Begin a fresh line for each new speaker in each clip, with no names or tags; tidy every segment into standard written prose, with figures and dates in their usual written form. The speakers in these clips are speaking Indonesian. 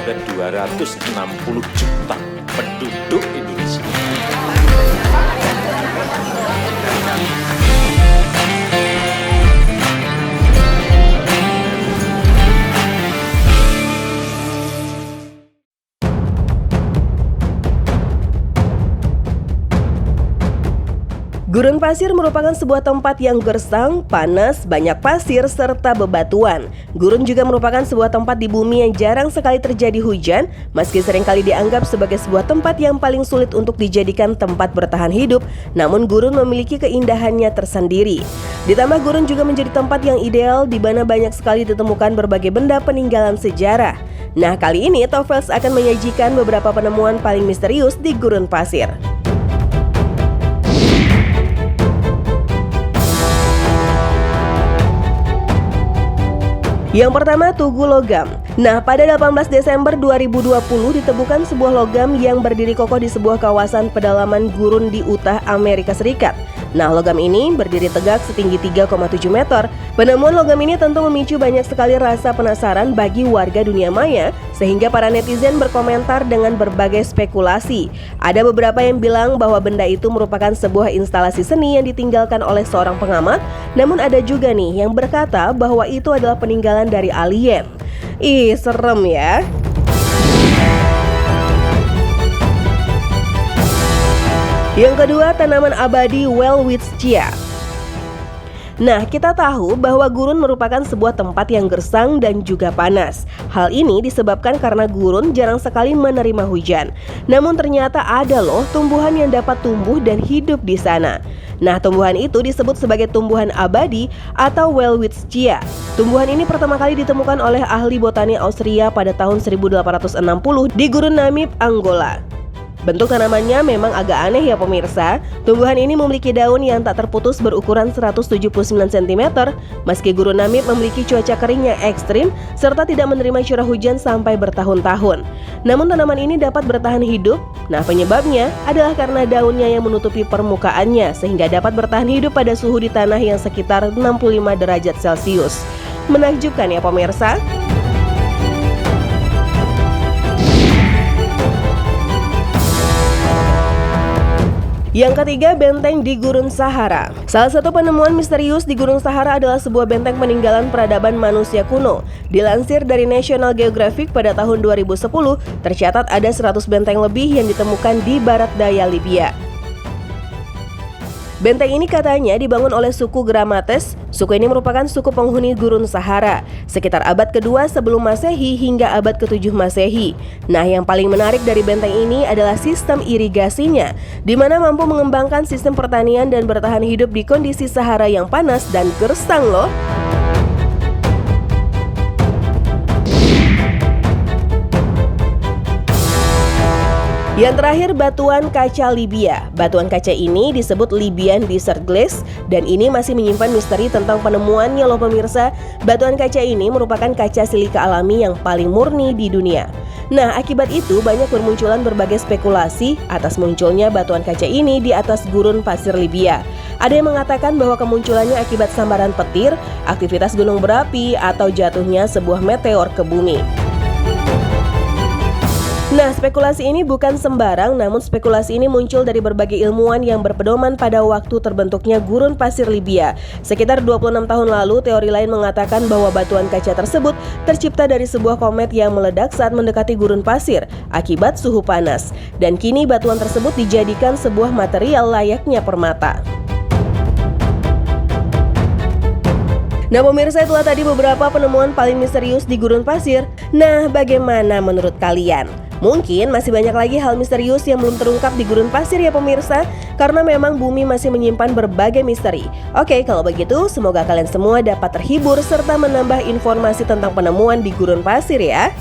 ada 260 juta penduduk Indonesia.
Gurun pasir merupakan sebuah tempat yang gersang, panas, banyak pasir, serta bebatuan. Gurun juga merupakan sebuah tempat di bumi yang jarang sekali terjadi hujan, meski seringkali dianggap sebagai sebuah tempat yang paling sulit untuk dijadikan tempat bertahan hidup, namun gurun memiliki keindahannya tersendiri. Ditambah gurun juga menjadi tempat yang ideal di mana banyak sekali ditemukan berbagai benda peninggalan sejarah. Nah, kali ini Tofels akan menyajikan beberapa penemuan paling misterius di gurun pasir. Yang pertama, tugu logam. Nah, pada 18 Desember 2020 ditemukan sebuah logam yang berdiri kokoh di sebuah kawasan pedalaman gurun di Utah, Amerika Serikat. Nah, logam ini berdiri tegak setinggi 3,7 meter. Penemuan logam ini tentu memicu banyak sekali rasa penasaran bagi warga dunia maya, sehingga para netizen berkomentar dengan berbagai spekulasi. Ada beberapa yang bilang bahwa benda itu merupakan sebuah instalasi seni yang ditinggalkan oleh seorang pengamat, namun ada juga nih yang berkata bahwa itu adalah peninggalan dari alien. Ih, serem ya. Yang kedua, tanaman abadi Welwitschia. Nah, kita tahu bahwa gurun merupakan sebuah tempat yang gersang dan juga panas. Hal ini disebabkan karena gurun jarang sekali menerima hujan. Namun ternyata ada loh tumbuhan yang dapat tumbuh dan hidup di sana. Nah, tumbuhan itu disebut sebagai tumbuhan abadi atau Welwitschia. Tumbuhan ini pertama kali ditemukan oleh ahli botani Austria pada tahun 1860 di Gurun Namib, Angola. Bentuk tanamannya memang agak aneh ya pemirsa. Tumbuhan ini memiliki daun yang tak terputus berukuran 179 cm. Meski Gurun Namib memiliki cuaca kering yang ekstrim serta tidak menerima curah hujan sampai bertahun-tahun. Namun tanaman ini dapat bertahan hidup. Nah, penyebabnya adalah karena daunnya yang menutupi permukaannya sehingga dapat bertahan hidup pada suhu di tanah yang sekitar 65 derajat Celcius. Menakjubkan ya pemirsa. Yang ketiga, benteng di Gurun Sahara. Salah satu penemuan misterius di Gurun Sahara adalah sebuah benteng peninggalan peradaban manusia kuno. Dilansir dari National Geographic pada tahun 2010, tercatat ada 100 benteng lebih yang ditemukan di barat daya Libya. Benteng ini katanya dibangun oleh suku Gramates. Suku ini merupakan suku penghuni Gurun Sahara sekitar abad kedua sebelum Masehi hingga abad ke-7 Masehi. Nah, yang paling menarik dari benteng ini adalah sistem irigasinya, di mana mampu mengembangkan sistem pertanian dan bertahan hidup di kondisi Sahara yang panas dan gersang loh. Yang terakhir, batuan kaca Libya. Batuan kaca ini disebut Libyan Desert Glaze dan ini masih menyimpan misteri tentang penemuannya loh pemirsa. Batuan kaca ini merupakan kaca silika alami yang paling murni di dunia. Nah, akibat itu banyak bermunculan berbagai spekulasi atas munculnya batuan kaca ini di atas gurun pasir Libya. Ada yang mengatakan bahwa kemunculannya akibat sambaran petir, aktivitas gunung berapi, atau jatuhnya sebuah meteor ke bumi. Nah, spekulasi ini bukan sembarang, namun spekulasi ini muncul dari berbagai ilmuwan yang berpedoman pada waktu terbentuknya gurun pasir Libya. Sekitar 26 tahun lalu, teori lain mengatakan bahwa batuan kaca tersebut tercipta dari sebuah komet yang meledak saat mendekati gurun pasir akibat suhu panas. Dan kini batuan tersebut dijadikan sebuah material layaknya permata. Nah pemirsa, itulah tadi beberapa penemuan paling misterius di gurun pasir. Nah, bagaimana menurut kalian? Mungkin masih banyak lagi hal misterius yang belum terungkap di gurun pasir ya pemirsa, karena memang bumi masih menyimpan berbagai misteri. Oke, kalau begitu semoga kalian semua dapat terhibur serta menambah informasi tentang penemuan di gurun pasir ya.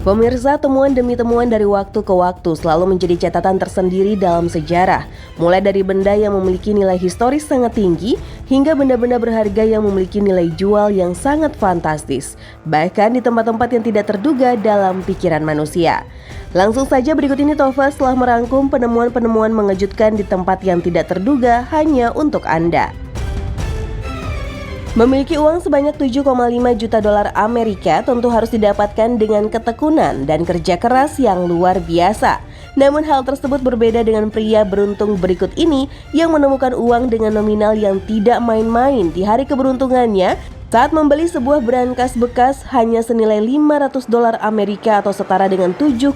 Pemirsa, temuan demi temuan dari waktu ke waktu selalu menjadi catatan tersendiri dalam sejarah. Mulai dari benda yang memiliki nilai historis sangat tinggi, hingga benda-benda berharga yang memiliki nilai jual yang sangat fantastis. Bahkan di tempat-tempat yang tidak terduga dalam pikiran manusia. Langsung saja berikut ini Tofas telah merangkum penemuan-penemuan mengejutkan di tempat yang tidak terduga hanya untuk Anda. Memiliki uang sebanyak 7,5 juta dolar Amerika tentu harus didapatkan dengan ketekunan dan kerja keras yang luar biasa. Namun hal tersebut berbeda dengan pria beruntung berikut ini yang menemukan uang dengan nominal yang tidak main-main di hari keberuntungannya saat membeli sebuah brankas bekas hanya senilai 500 dolar Amerika atau setara dengan 7,5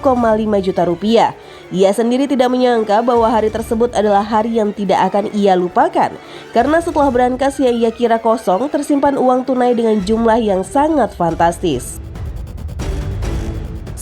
juta rupiah. Ia sendiri tidak menyangka bahwa hari tersebut adalah hari yang tidak akan ia lupakan. Karena setelah brankas yang ia kira kosong, tersimpan uang tunai dengan jumlah yang sangat fantastis.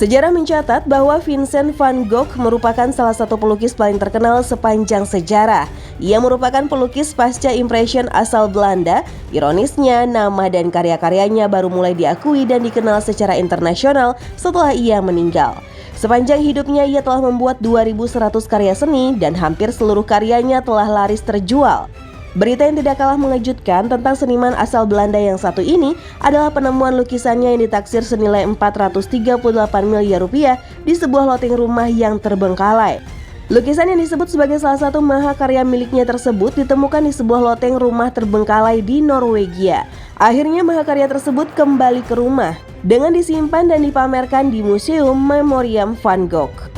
Sejarah mencatat bahwa Vincent van Gogh merupakan salah satu pelukis paling terkenal sepanjang sejarah. Ia merupakan pelukis pasca Impression asal Belanda. Ironisnya, nama dan karya-karyanya baru mulai diakui dan dikenal secara internasional setelah ia meninggal. Sepanjang hidupnya ia telah membuat 2.100 karya seni dan hampir seluruh karyanya telah laris terjual. Berita yang tidak kalah mengejutkan tentang seniman asal Belanda yang satu ini adalah penemuan lukisannya yang ditaksir senilai 438 miliar rupiah di sebuah loteng rumah yang terbengkalai. Lukisan yang disebut sebagai salah satu mahakarya miliknya tersebut ditemukan di sebuah loteng rumah terbengkalai di Norwegia. Akhirnya mahakarya tersebut kembali ke rumah dengan disimpan dan dipamerkan di Museum Memoriam van Gogh.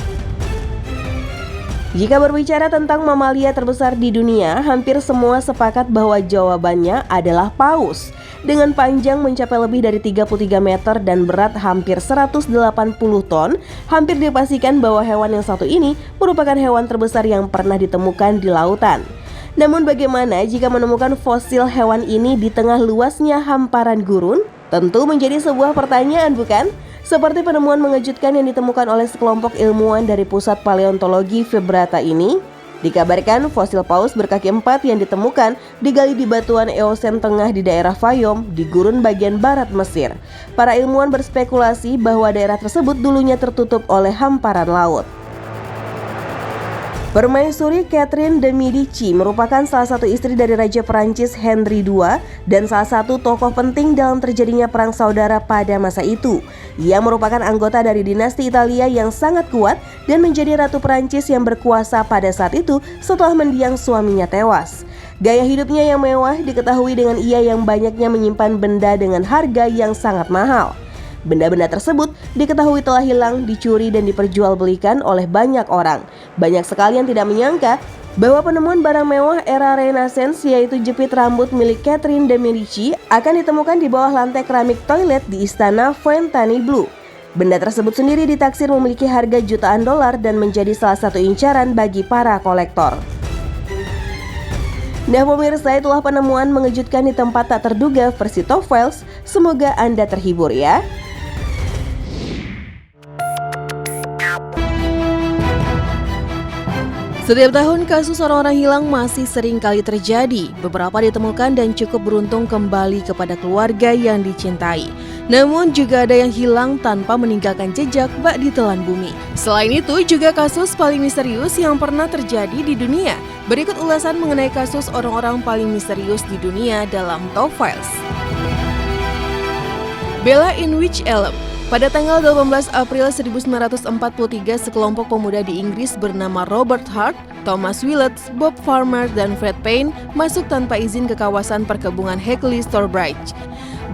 Jika berbicara tentang mamalia terbesar di dunia, hampir semua sepakat bahwa jawabannya adalah paus. Dengan panjang mencapai lebih dari 33 meter dan berat hampir 180 ton, hampir dipastikan bahwa hewan yang satu ini merupakan hewan terbesar yang pernah ditemukan di lautan. Namun bagaimana jika menemukan fosil hewan ini di tengah luasnya hamparan gurun? Tentu menjadi sebuah pertanyaan, bukan? Seperti penemuan mengejutkan yang ditemukan oleh sekelompok ilmuwan dari Pusat Paleontologi Vebrata ini. Dikabarkan fosil paus berkaki 4 yang ditemukan digali di batuan Eosen tengah di daerah Fayum di gurun bagian barat Mesir. Para ilmuwan berspekulasi bahwa daerah tersebut dulunya tertutup oleh hamparan laut. Permaisuri Catherine de Medici merupakan salah satu istri dari Raja Perancis Henry II dan salah satu tokoh penting dalam terjadinya perang saudara pada masa itu. Ia merupakan anggota dari dinasti Italia yang sangat kuat dan menjadi Ratu Perancis yang berkuasa pada saat itu setelah mendiang suaminya tewas. Gaya hidupnya yang mewah diketahui dengan ia yang banyaknya menyimpan benda dengan harga yang sangat mahal. Benda-benda tersebut diketahui telah hilang, dicuri dan diperjualbelikan oleh banyak orang. Banyak sekali yang tidak menyangka bahwa penemuan barang mewah era Renaissance yaitu jepit rambut milik Catherine de Medici akan ditemukan di bawah lantai keramik toilet di istana Fontainebleau. Benda tersebut sendiri ditaksir memiliki harga jutaan dolar dan menjadi salah satu incaran bagi para kolektor. Nah pemirsa, itulah penemuan mengejutkan di tempat tak terduga versi Top Files. Semoga Anda terhibur ya. Setiap tahun kasus orang-orang hilang masih sering kali terjadi. Beberapa ditemukan dan cukup beruntung kembali kepada keluarga yang dicintai. Namun juga ada yang hilang tanpa meninggalkan jejak bak di telan bumi. Selain itu juga kasus paling misterius yang pernah terjadi di dunia. Berikut ulasan mengenai kasus orang-orang paling misterius di dunia dalam Top Files. Bella Inwich Elem. Pada tanggal 18 April 1943, sekelompok pemuda di Inggris bernama Robert Hart, Thomas Willets, Bob Farmer, dan Fred Payne masuk tanpa izin ke kawasan perkebunan Hackley Stourbridge.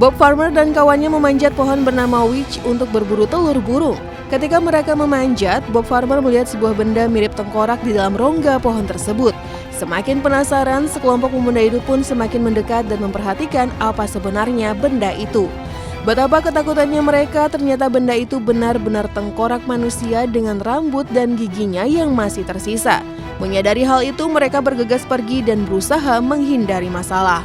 Bob Farmer dan kawannya memanjat pohon bernama Witch untuk berburu telur burung. Ketika mereka memanjat, Bob Farmer melihat sebuah benda mirip tengkorak di dalam rongga pohon tersebut. Semakin penasaran, sekelompok pemuda itu pun semakin mendekat dan memperhatikan apa sebenarnya benda itu. Betapa ketakutannya mereka, ternyata benda itu benar-benar tengkorak manusia dengan rambut dan giginya yang masih tersisa. Menyadari hal itu, mereka bergegas pergi dan berusaha menghindari masalah.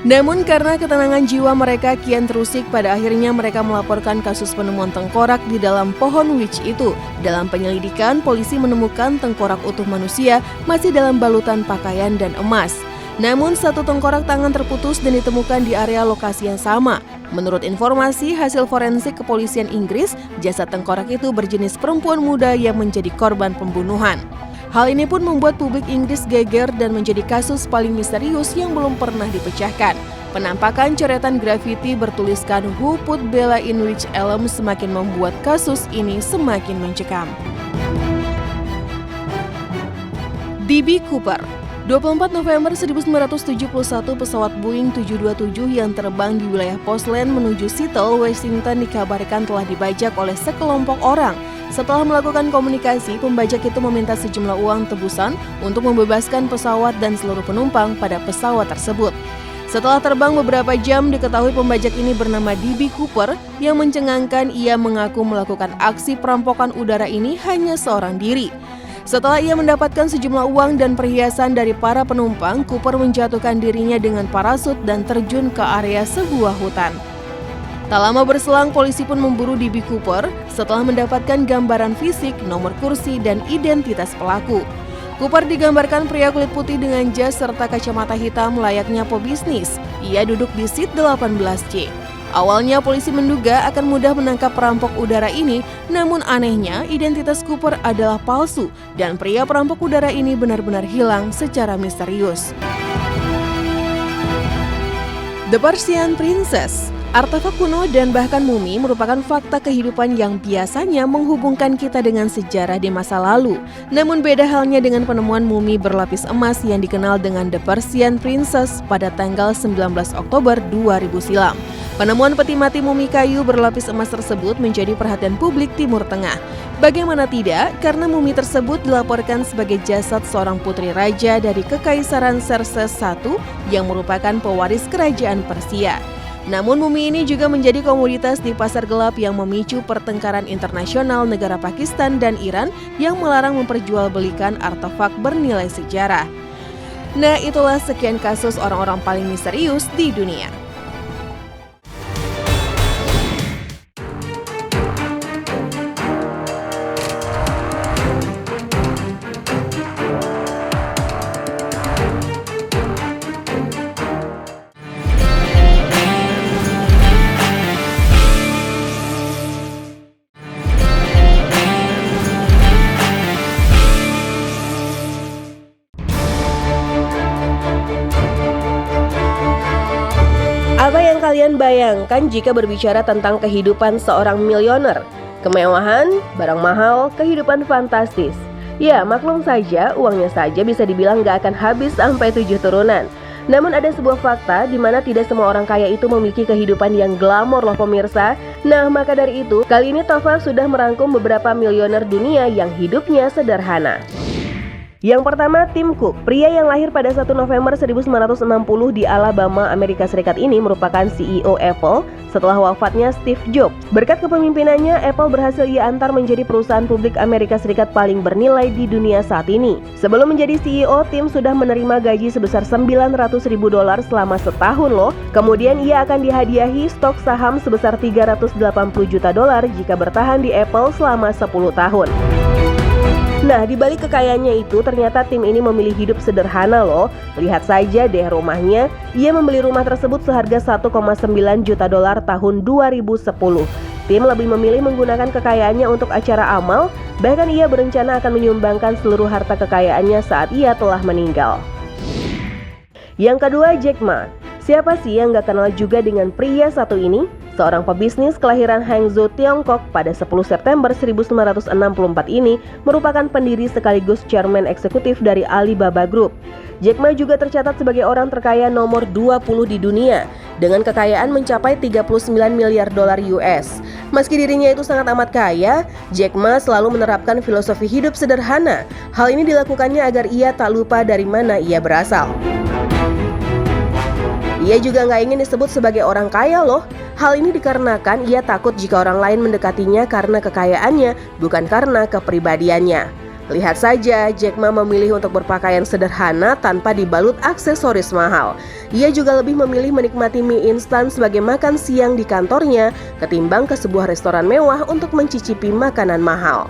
Namun karena ketenangan jiwa mereka kian terusik, pada akhirnya mereka melaporkan kasus penemuan tengkorak di dalam pohon witch itu. Dalam penyelidikan, polisi menemukan tengkorak utuh manusia masih dalam balutan pakaian dan emas. Namun satu tengkorak tangan terputus dan ditemukan di area lokasi yang sama. Menurut informasi hasil forensik kepolisian Inggris, jasad tengkorak itu berjenis perempuan muda yang menjadi korban pembunuhan. Hal ini pun membuat publik Inggris geger dan menjadi kasus paling misterius yang belum pernah dipecahkan. Penampakan coretan grafiti bertuliskan "Who Put Bella in Which Elm" semakin membuat kasus ini semakin mencekam. D.B. Cooper. 24 November 1971 pesawat Boeing 727 yang terbang di wilayah Portland menuju Seattle, Washington dikabarkan telah dibajak oleh sekelompok orang. Setelah melakukan komunikasi, pembajak itu meminta sejumlah uang tebusan untuk membebaskan pesawat dan seluruh penumpang pada pesawat tersebut. Setelah terbang beberapa jam, diketahui pembajak ini bernama D.B. Cooper yang mencengangkan ia mengaku melakukan aksi perampokan udara ini hanya seorang diri. Setelah ia mendapatkan sejumlah uang dan perhiasan dari para penumpang, Cooper menjatuhkan dirinya dengan parasut dan terjun ke area sebuah hutan. Tak lama berselang, polisi pun memburu D.B. Cooper setelah mendapatkan gambaran fisik, nomor kursi, dan identitas pelaku. Cooper digambarkan pria kulit putih dengan jas serta kacamata hitam layaknya pebisnis. Ia duduk di seat 18C. Awalnya polisi menduga akan mudah menangkap perampok udara ini, namun anehnya identitas Cooper adalah palsu dan pria perampok udara ini benar-benar hilang secara misterius. The Persian Princess. Artefak kuno dan bahkan mumi merupakan fakta kehidupan yang biasanya menghubungkan kita dengan sejarah di masa lalu. Namun beda halnya dengan penemuan mumi berlapis emas yang dikenal dengan The Persian Princess pada tanggal 19 Oktober 2000 silam. Penemuan peti mati mumi kayu berlapis emas tersebut menjadi perhatian publik Timur Tengah. Bagaimana tidak, karena mumi tersebut dilaporkan sebagai jasad seorang putri raja dari Kekaisaran Xerxes I yang merupakan pewaris kerajaan Persia. Namun mumi ini juga menjadi komoditas di pasar gelap yang memicu pertengkaran internasional negara Pakistan dan Iran yang melarang memperjualbelikan artefak bernilai sejarah. Nah, itulah sekian kasus orang-orang paling misterius di dunia. Apa yang kalian bayangkan jika berbicara tentang kehidupan seorang miliuner? Kemewahan, barang mahal, kehidupan fantastis. Ya, maklum saja, uangnya saja bisa dibilang gak akan habis sampai 7 turunan. Namun ada sebuah fakta di mana tidak semua orang kaya itu memiliki kehidupan yang glamor loh pemirsa. Nah, maka dari itu, kali ini Tova sudah merangkum beberapa miliuner dunia yang hidupnya sederhana. Yang pertama, Tim Cook. Pria yang lahir pada 1 November 1960 di Alabama, Amerika Serikat ini merupakan CEO Apple setelah wafatnya Steve Jobs. Berkat kepemimpinannya, Apple berhasil ia antar menjadi perusahaan publik Amerika Serikat paling bernilai di dunia saat ini. Sebelum menjadi CEO, Tim sudah menerima gaji sebesar $900.000 selama setahun loh. Kemudian ia akan dihadiahi stok saham sebesar $380 juta jika bertahan di Apple selama 10 tahun. Nah, di balik kekayaannya itu, ternyata Tim ini memilih hidup sederhana loh. Lihat saja deh rumahnya. Ia membeli rumah tersebut seharga $1,9 juta tahun 2010. Tim lebih memilih menggunakan kekayaannya untuk acara amal. Bahkan ia berencana akan menyumbangkan seluruh harta kekayaannya saat ia telah meninggal. Yang kedua, Jack Ma. Siapa sih yang gak kenal juga dengan pria satu ini? Seorang pebisnis kelahiran Hangzhou, Tiongkok pada 10 September 1964 ini merupakan pendiri sekaligus chairman eksekutif dari Alibaba Group. Jack Ma juga tercatat sebagai orang terkaya nomor 20 di dunia dengan kekayaan mencapai $39 miliar US. Meski dirinya itu sangat amat kaya, Jack Ma selalu menerapkan filosofi hidup sederhana. Hal ini dilakukannya agar ia tak lupa dari mana ia berasal. Ia juga nggak ingin disebut sebagai orang kaya loh. Hal ini dikarenakan ia takut jika orang lain mendekatinya karena kekayaannya, bukan karena kepribadiannya. Lihat saja, Jack Ma memilih untuk berpakaian sederhana tanpa dibalut aksesoris mahal. Ia juga lebih memilih menikmati mie instan sebagai makan siang di kantornya ketimbang ke sebuah restoran mewah untuk mencicipi makanan mahal.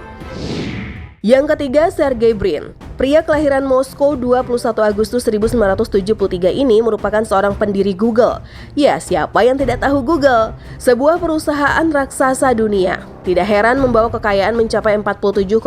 Yang ketiga, Sergey Brin. Pria kelahiran Moskow 21 Agustus 1973 ini merupakan seorang pendiri Google. Ya, siapa yang tidak tahu Google? Sebuah perusahaan raksasa dunia. Tidak heran membawa kekayaan mencapai 47,5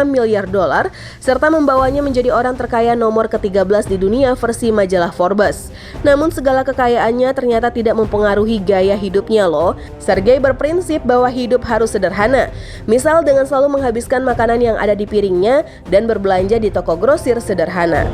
miliar dolar serta membawanya menjadi orang terkaya nomor ke-13 di dunia versi majalah Forbes. Namun segala kekayaannya ternyata tidak mempengaruhi gaya hidupnya loh. Sergey berprinsip bahwa hidup harus sederhana. Misal dengan selalu menghabiskan makanan yang ada di piringnya dan berbelanja di toko grosir sederhana.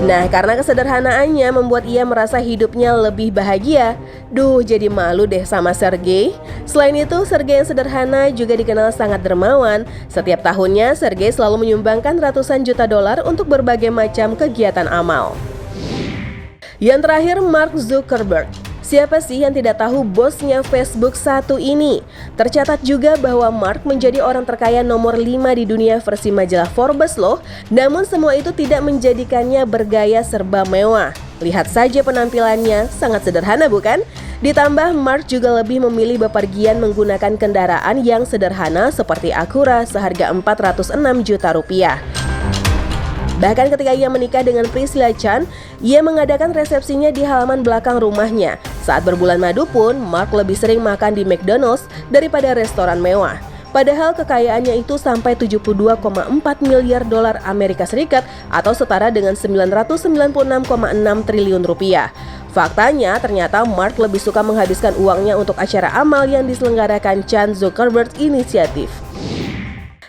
Nah, karena kesederhanaannya membuat ia merasa hidupnya lebih bahagia. Duh, jadi malu deh sama Sergey. Selain itu, Sergey yang sederhana juga dikenal sangat dermawan. Setiap tahunnya, Sergey selalu menyumbangkan ratusan juta dolar untuk berbagai macam kegiatan amal. Yang terakhir, Mark Zuckerberg. Siapa sih yang tidak tahu bosnya Facebook satu ini? Tercatat juga bahwa Mark menjadi orang terkaya nomor 5 di dunia versi majalah Forbes loh. Namun semua itu tidak menjadikannya bergaya serba mewah. Lihat saja penampilannya, sangat sederhana bukan? Ditambah Mark juga lebih memilih bepergian menggunakan kendaraan yang sederhana seperti Acura seharga 406 juta rupiah. Bahkan ketika ia menikah dengan Priscilla Chan, ia mengadakan resepsinya di halaman belakang rumahnya. Saat berbulan madu pun, Mark lebih sering makan di McDonald's daripada restoran mewah. Padahal kekayaannya itu sampai 72,4 miliar dolar Amerika Serikat atau setara dengan 996,6 triliun rupiah. Faktanya, ternyata Mark lebih suka menghabiskan uangnya untuk acara amal yang diselenggarakan Chan Zuckerberg Initiative.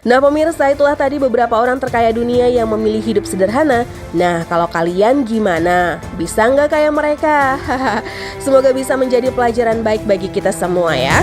Nah pemirsa, itulah tadi beberapa orang terkaya dunia yang memilih hidup sederhana. Nah kalau kalian gimana? Bisa nggak kayak mereka? Semoga bisa menjadi pelajaran baik bagi kita semua ya.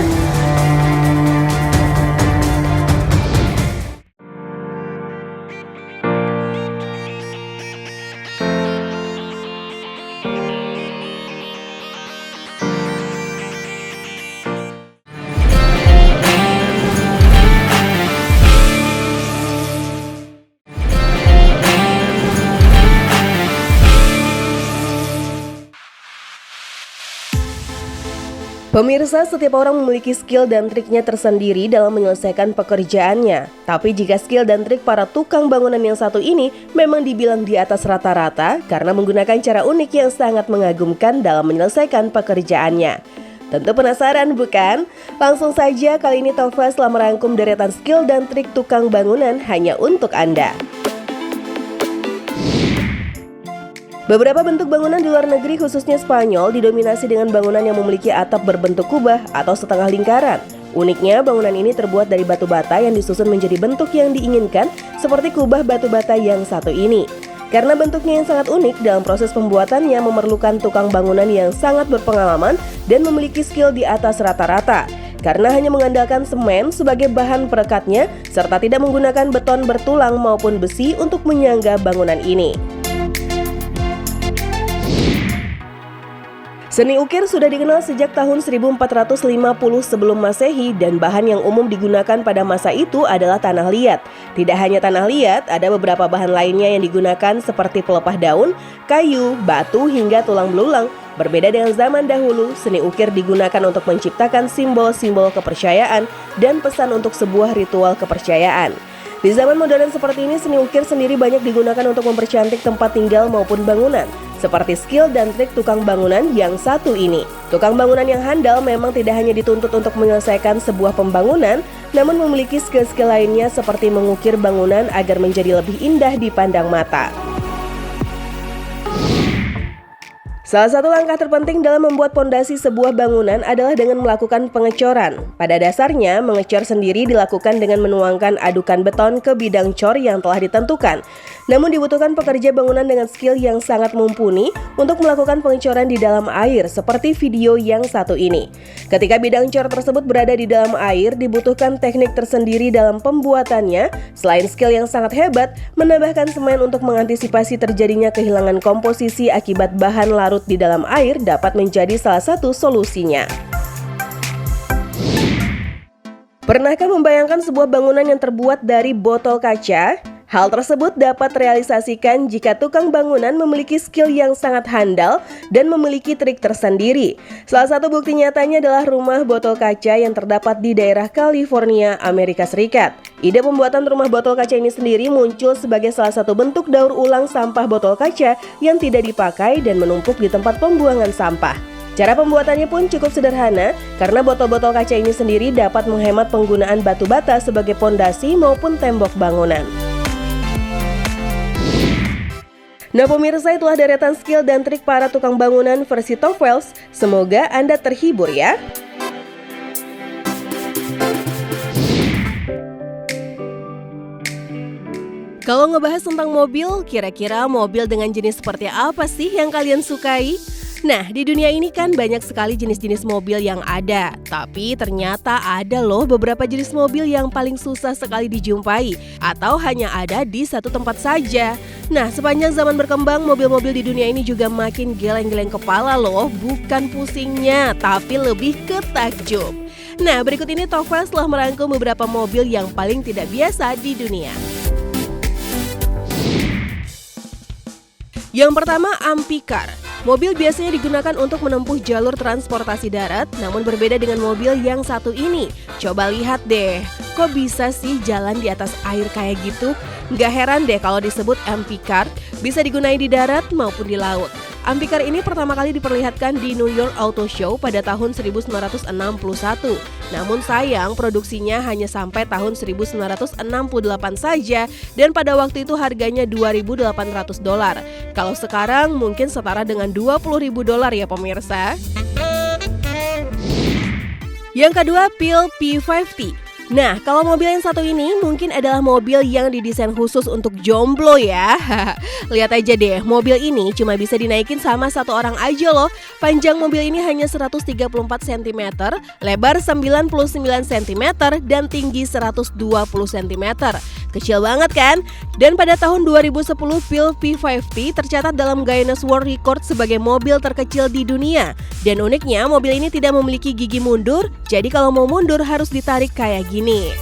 Pemirsa, setiap orang memiliki skill dan triknya tersendiri dalam menyelesaikan pekerjaannya. Tapi jika skill dan trik para tukang bangunan yang satu ini memang dibilang di atas rata-rata karena menggunakan cara unik yang sangat mengagumkan dalam menyelesaikan pekerjaannya. Tentu penasaran bukan? Langsung saja kali ini Tova telah merangkum deretan skill dan trik tukang bangunan hanya untuk Anda. Beberapa bentuk bangunan di luar negeri khususnya Spanyol didominasi dengan bangunan yang memiliki atap berbentuk kubah atau setengah lingkaran. Uniknya bangunan ini terbuat dari batu bata yang disusun menjadi bentuk yang diinginkan seperti kubah batu bata yang satu ini. Karena bentuknya yang sangat unik, dalam proses pembuatannya memerlukan tukang bangunan yang sangat berpengalaman dan memiliki skill di atas rata-rata. Karena hanya mengandalkan semen sebagai bahan perekatnya serta tidak menggunakan beton bertulang maupun besi untuk menyangga bangunan ini. Seni ukir sudah dikenal sejak tahun 1450 sebelum Masehi dan bahan yang umum digunakan pada masa itu adalah tanah liat. Tidak hanya tanah liat, ada beberapa bahan lainnya yang digunakan seperti pelepah daun, kayu, batu hingga tulang belulang. Berbeda dengan zaman dahulu, seni ukir digunakan untuk menciptakan simbol-simbol kepercayaan dan pesan untuk sebuah ritual kepercayaan. Di zaman modern seperti ini, seni ukir sendiri banyak digunakan untuk mempercantik tempat tinggal maupun bangunan. Seperti skill dan trik tukang bangunan yang satu ini. Tukang bangunan yang handal memang tidak hanya dituntut untuk menyelesaikan sebuah pembangunan, namun memiliki skill-skill lainnya seperti mengukir bangunan agar menjadi lebih indah dipandang mata. Salah satu langkah terpenting dalam membuat pondasi sebuah bangunan adalah dengan melakukan pengecoran. Pada dasarnya, mengecor sendiri dilakukan dengan menuangkan adukan beton ke bidang cor yang telah ditentukan. Namun dibutuhkan pekerja bangunan dengan skill yang sangat mumpuni untuk melakukan pengecoran di dalam air seperti video yang satu ini. Ketika bidang cor tersebut berada di dalam air, dibutuhkan teknik tersendiri dalam pembuatannya. Selain skill yang sangat hebat, menambahkan semen untuk mengantisipasi terjadinya kehilangan komposisi akibat bahan larut di dalam air dapat menjadi salah satu solusinya. Pernahkah membayangkan sebuah bangunan yang terbuat dari botol kaca? Hal tersebut dapat realisasikan jika tukang bangunan memiliki skill yang sangat handal dan memiliki trik tersendiri. Salah satu bukti nyatanya adalah rumah botol kaca yang terdapat di daerah California, Amerika Serikat. Ide pembuatan rumah botol kaca ini sendiri muncul sebagai salah satu bentuk daur ulang sampah botol kaca yang tidak dipakai dan menumpuk di tempat pembuangan sampah. Cara pembuatannya pun cukup sederhana karena botol-botol kaca ini sendiri dapat menghemat penggunaan batu bata sebagai pondasi maupun tembok bangunan. Nah pemirsa, itulah deretan skill dan trik para tukang bangunan versi TOFWELS. Semoga Anda terhibur ya. Kalau ngebahas tentang mobil, kira-kira mobil dengan jenis seperti apa sih yang kalian sukai? Nah, di dunia ini kan banyak sekali jenis-jenis mobil yang ada. Tapi ternyata ada loh beberapa jenis mobil yang paling susah sekali dijumpai atau hanya ada di satu tempat saja. Nah, sepanjang zaman berkembang, mobil-mobil di dunia ini juga makin geleng-geleng kepala loh. Bukan pusingnya, tapi lebih ke takjub. Nah, berikut ini TOFWELS telah merangkum beberapa mobil yang paling tidak biasa di dunia. Yang pertama, Amphicar. Mobil biasanya digunakan untuk menempuh jalur transportasi darat, namun berbeda dengan mobil yang satu ini. Coba lihat deh, kok bisa sih jalan di atas air kayak gitu? Nggak heran deh kalau disebut Amphicar, bisa digunakan di darat maupun di laut. Amphicar ini pertama kali diperlihatkan di New York Auto Show pada tahun 1961. Namun sayang, produksinya hanya sampai tahun 1968 saja dan pada waktu itu harganya $2.800. Kalau sekarang mungkin setara dengan $20.000 ya pemirsa. Yang kedua, Pil P50. Nah, kalau mobil yang satu ini mungkin adalah mobil yang didesain khusus untuk jomblo ya. Lihat aja deh, mobil ini cuma bisa dinaikin sama satu orang aja loh. Panjang mobil ini hanya 134 cm, lebar 99 cm, dan tinggi 120 cm. Kecil banget kan? Dan pada tahun 2010, Pil P50 tercatat dalam Guinness World Record sebagai mobil terkecil di dunia. Dan uniknya, mobil ini tidak memiliki gigi mundur, jadi kalau mau mundur harus ditarik kayak gini.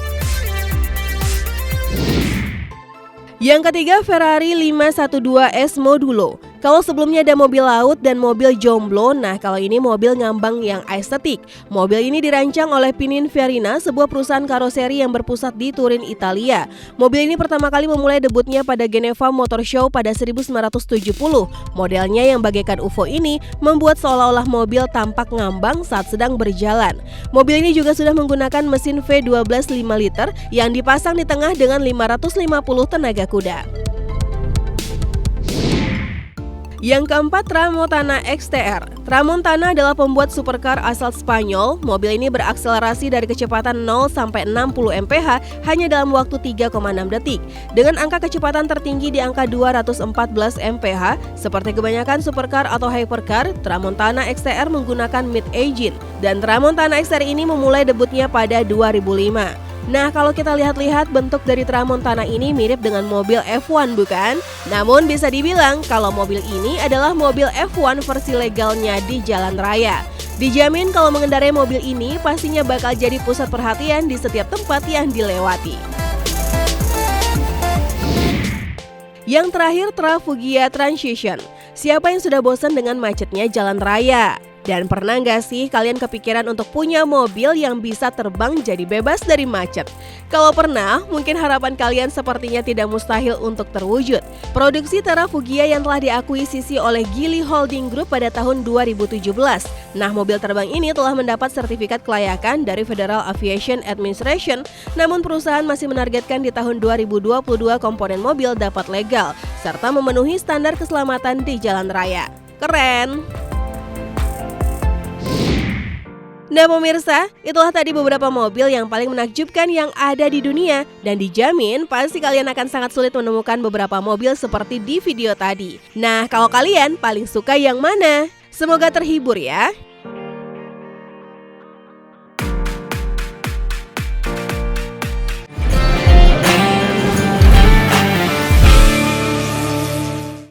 Yang ketiga, Ferrari 512S Modulo. Kalau sebelumnya ada mobil laut dan mobil jomblo, nah kalau ini mobil ngambang yang estetik. Mobil ini dirancang oleh Pininfarina, sebuah perusahaan karoseri yang berpusat di Turin, Italia. Mobil ini pertama kali memulai debutnya pada Geneva Motor Show pada 1970. Modelnya yang bagaikan UFO ini membuat seolah-olah mobil tampak ngambang saat sedang berjalan. Mobil ini juga sudah menggunakan mesin V12 5 liter yang dipasang di tengah dengan 550 tenaga kuda. Yang keempat, Tramontana XTR. Tramontana adalah pembuat supercar asal Spanyol. Mobil ini berakselerasi dari kecepatan 0 sampai 60 mph hanya dalam waktu 3,6 detik. Dengan angka kecepatan tertinggi di angka 214 mph, seperti kebanyakan supercar atau hypercar, Tramontana XTR menggunakan mid-engine. Dan Tramontana XTR ini memulai debutnya pada 2005. Nah, kalau kita lihat-lihat bentuk dari Tramontana ini mirip dengan mobil F1 bukan? Namun bisa dibilang kalau mobil ini adalah mobil F1 versi legalnya di jalan raya. Dijamin kalau mengendarai mobil ini pastinya bakal jadi pusat perhatian di setiap tempat yang dilewati. Yang terakhir, Trafuggia Transition. Siapa yang sudah bosan dengan macetnya jalan raya? Dan pernah nggak sih kalian kepikiran untuk punya mobil yang bisa terbang jadi bebas dari macet? Kalau pernah, mungkin harapan kalian sepertinya tidak mustahil untuk terwujud. Produksi Trafuggia yang telah diakuisisi oleh Geely Holding Group pada tahun 2017. Nah, mobil terbang ini telah mendapat sertifikat kelayakan dari Federal Aviation Administration, namun perusahaan masih menargetkan di tahun 2022 komponen mobil dapat legal, serta memenuhi standar keselamatan di jalan raya. Keren! Nah pemirsa, itulah tadi beberapa mobil yang paling menakjubkan yang ada di dunia. Dan dijamin pasti kalian akan sangat sulit menemukan beberapa mobil seperti di video tadi. Nah, kalau kalian paling suka yang mana? Semoga terhibur ya.